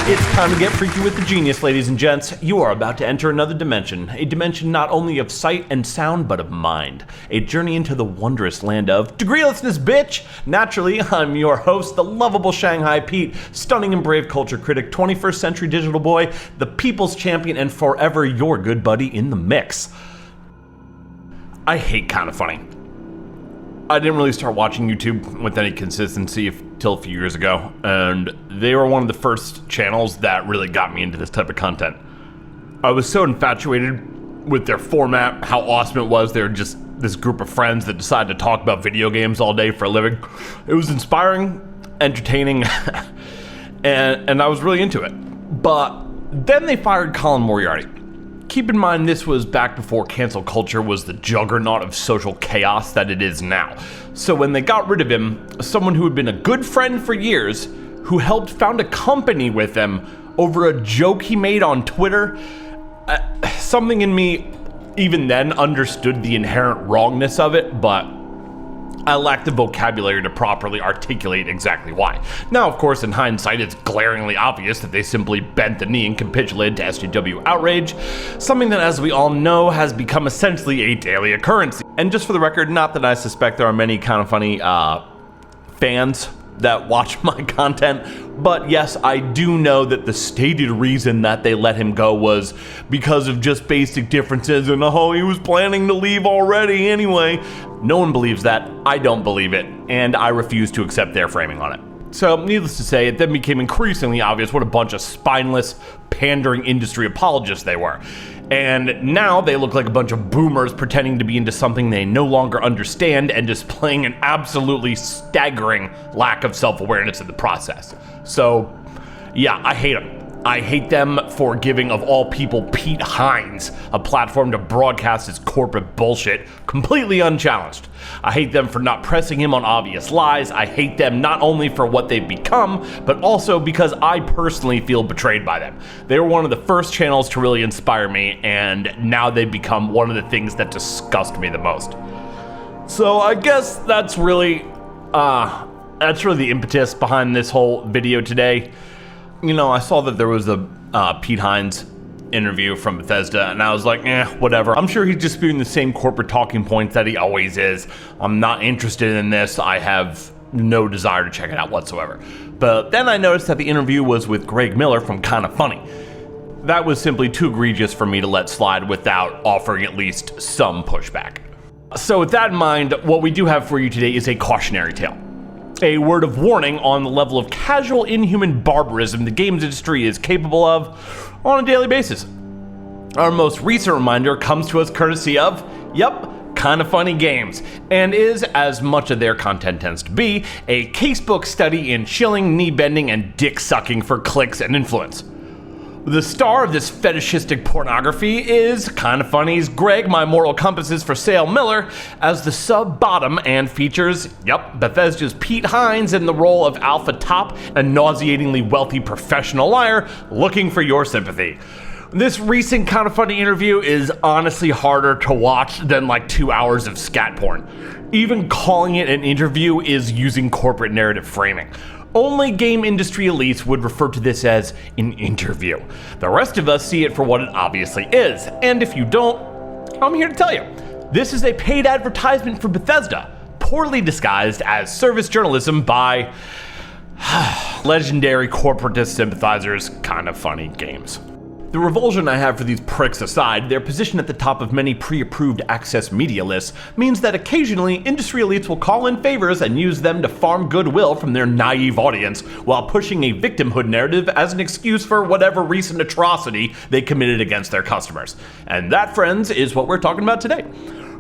It's time to get freaky with the genius, ladies and gents. You are about to enter another dimension. A dimension not only of sight and sound, but of mind. A journey into the wondrous land of degreelessness, bitch! Naturally, I'm your host, the lovable Shanghai Pete, stunning and brave culture critic, 21st century digital boy, the people's champion, and forever your good buddy in the mix. I hate Kinda Funny. I didn't really start watching YouTube with any consistency till a few years ago, and they were one of the first channels that really got me into this type of content. I was so infatuated with their format, how awesome it was. They were just this group of friends that decided to talk about video games all day for a living. It was inspiring, entertaining, and I was really into it. But then they fired Colin Moriarty. Keep in mind, this was back before cancel culture was the juggernaut of social chaos that it is now. So when they got rid of him, someone who had been a good friend for years, who helped found a company with him over a joke he made on Twitter, something in me even then understood the inherent wrongness of it, but I lacked the vocabulary to properly articulate exactly why. Now, of course, in hindsight, it's glaringly obvious that they simply bent the knee and capitulated to SJW outrage, something that, as we all know, has become essentially a daily occurrence. And just for the record, not that I suspect there are many Kinda Funny fans that watch my content, but yes, I do know that the stated reason that they let him go was because of just basic differences and he was planning to leave already anyway. No one believes that. I don't believe it, and I refuse to accept their framing on it. So, needless to say, it then became increasingly obvious what a bunch of spineless, pandering industry apologists they were. And now they look like a bunch of boomers pretending to be into something they no longer understand and displaying an absolutely staggering lack of self-awareness in the process. So, yeah, I hate them. I hate them for giving, of all people, Pete Hines a platform to broadcast his corporate bullshit completely unchallenged. I hate them for not pressing him on obvious lies. I hate them not only for what they've become, but also because I personally feel betrayed by them. They were one of the first channels to really inspire me, and now they've become one of the things that disgust me the most. So I guess that's really the impetus behind this whole video today. You know, I saw that there was a Pete Hines interview from Bethesda, and I was like, whatever. I'm sure he's just spewing the same corporate talking points that he always is. I'm not interested in this. I have no desire to check it out whatsoever. But then I noticed that the interview was with Greg Miller from Kinda Funny. That was simply too egregious for me to let slide without offering at least some pushback. So with that in mind, what we do have for you today is a cautionary tale. A word of warning on the level of casual, inhuman barbarism the games industry is capable of on a daily basis. Our most recent reminder comes to us courtesy of, Kinda Funny Games, and is, as much of their content tends to be, a casebook study in shilling, knee-bending, and dick-sucking for clicks and influence. The star of this fetishistic pornography is Kinda Funny's Greg My Moral Compass is for Sale Miller as the sub-bottom, and features, Bethesda's Pete Hines in the role of alpha top, a nauseatingly wealthy professional liar looking for your sympathy. This recent Kinda Funny interview is honestly harder to watch than like 2 hours of scat porn. Even calling it an interview is using corporate narrative framing. Only game industry elites would refer to this as an interview. The rest of us see it for what it obviously is, and if you don't, I'm here to tell you. This is a paid advertisement for Bethesda, poorly disguised as service journalism by legendary corporatist sympathizers, Kinda Funny Games. The revulsion I have for these pricks aside, their position at the top of many pre-approved access media lists means that occasionally industry elites will call in favors and use them to farm goodwill from their naive audience while pushing a victimhood narrative as an excuse for whatever recent atrocity they committed against their customers. And that, friends, is what we're talking about today.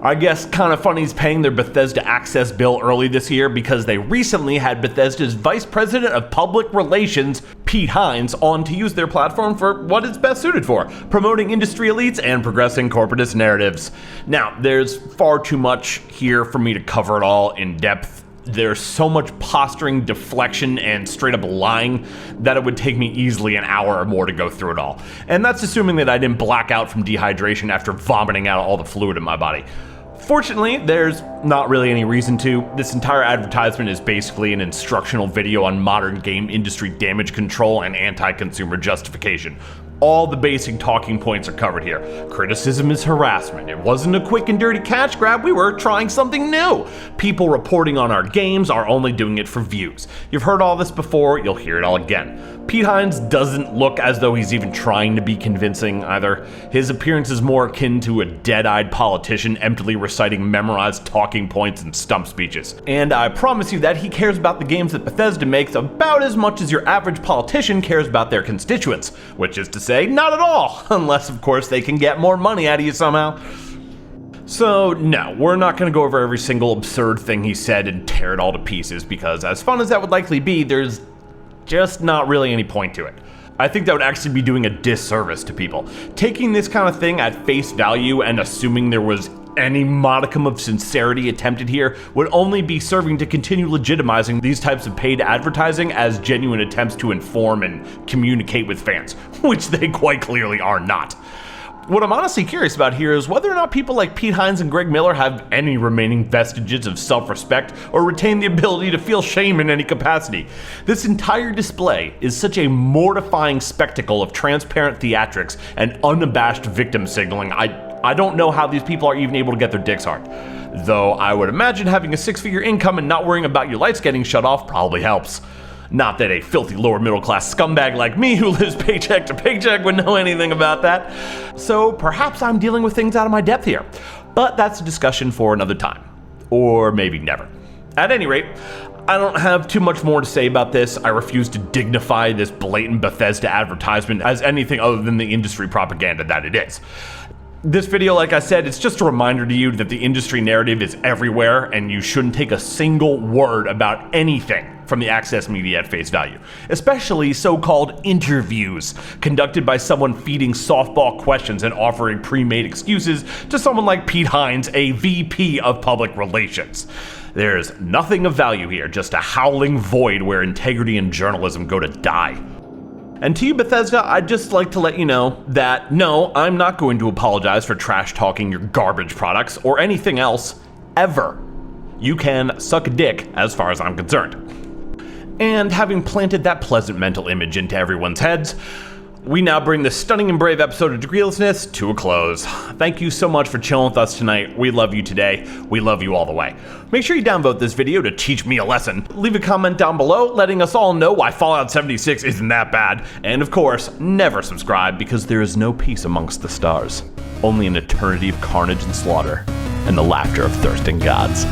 I guess Kinda Funny's paying their Bethesda access bill early this year because they recently had Bethesda's Vice President of Public Relations, Pete Hines, on to use their platform for what it's best suited for, promoting industry elites and progressing corporatist narratives. Now, there's far too much here for me to cover it all in depth. There's so much posturing, deflection, and straight up lying that it would take me easily an hour or more to go through it all. And that's assuming that I didn't black out from dehydration after vomiting out all the fluid in my body. Fortunately, there's not really any reason to. This entire advertisement is basically an instructional video on modern game industry damage control and anti-consumer justification. All the basic talking points are covered here. Criticism is harassment. It wasn't a quick and dirty cash grab. We were trying something new. People reporting on our games are only doing it for views. You've heard all this before, you'll hear it all again. Pete Hines doesn't look as though he's even trying to be convincing either. His appearance is more akin to a dead-eyed politician emptily reciting memorized talking points and stump speeches. And I promise you that he cares about the games that Bethesda makes about as much as your average politician cares about their constituents, which is to say, not at all, unless of course they can get more money out of you somehow. So no, we're not going to go over every single absurd thing he said and tear it all to pieces, because as fun as that would likely be, there's just not really any point to it. I think that would actually be doing a disservice to people. Taking this kind of thing at face value and assuming there was any modicum of sincerity attempted here would only be serving to continue legitimizing these types of paid advertising as genuine attempts to inform and communicate with fans, which they quite clearly are not. What I'm honestly curious about here is whether or not people like Pete Hines and Greg Miller have any remaining vestiges of self-respect or retain the ability to feel shame in any capacity. This entire display is such a mortifying spectacle of transparent theatrics and unabashed victim signaling. I don't know how these people are even able to get their dicks hard. Though I would imagine having a 6-figure income and not worrying about your lights getting shut off probably helps. Not that a filthy lower middle class scumbag like me who lives paycheck to paycheck would know anything about that. So perhaps I'm dealing with things out of my depth here. But that's a discussion for another time. Or maybe never. At any rate, I don't have too much more to say about this. I refuse to dignify this blatant Bethesda advertisement as anything other than the industry propaganda that it is. This video, like I said, it's just a reminder to you that the industry narrative is everywhere and you shouldn't take a single word about anything from the access media at face value, especially so-called interviews conducted by someone feeding softball questions and offering pre-made excuses to someone like Pete Hines, a VP of public relations. There's nothing of value here, just a howling void where integrity and journalism go to die. And to you, Bethesda, I'd just like to let you know that no, I'm not going to apologize for trash talking your garbage products or anything else, ever. You can suck a dick as far as I'm concerned. And having planted that pleasant mental image into everyone's heads, we now bring this stunning and brave episode of Degreelessness to a close. Thank you so much for chilling with us tonight. We love you today. We love you all the way. Make sure you downvote this video to teach me a lesson. Leave a comment down below letting us all know why Fallout 76 isn't that bad. And of course, never subscribe because there is no peace amongst the stars. Only an eternity of carnage and slaughter and the laughter of thirsting gods.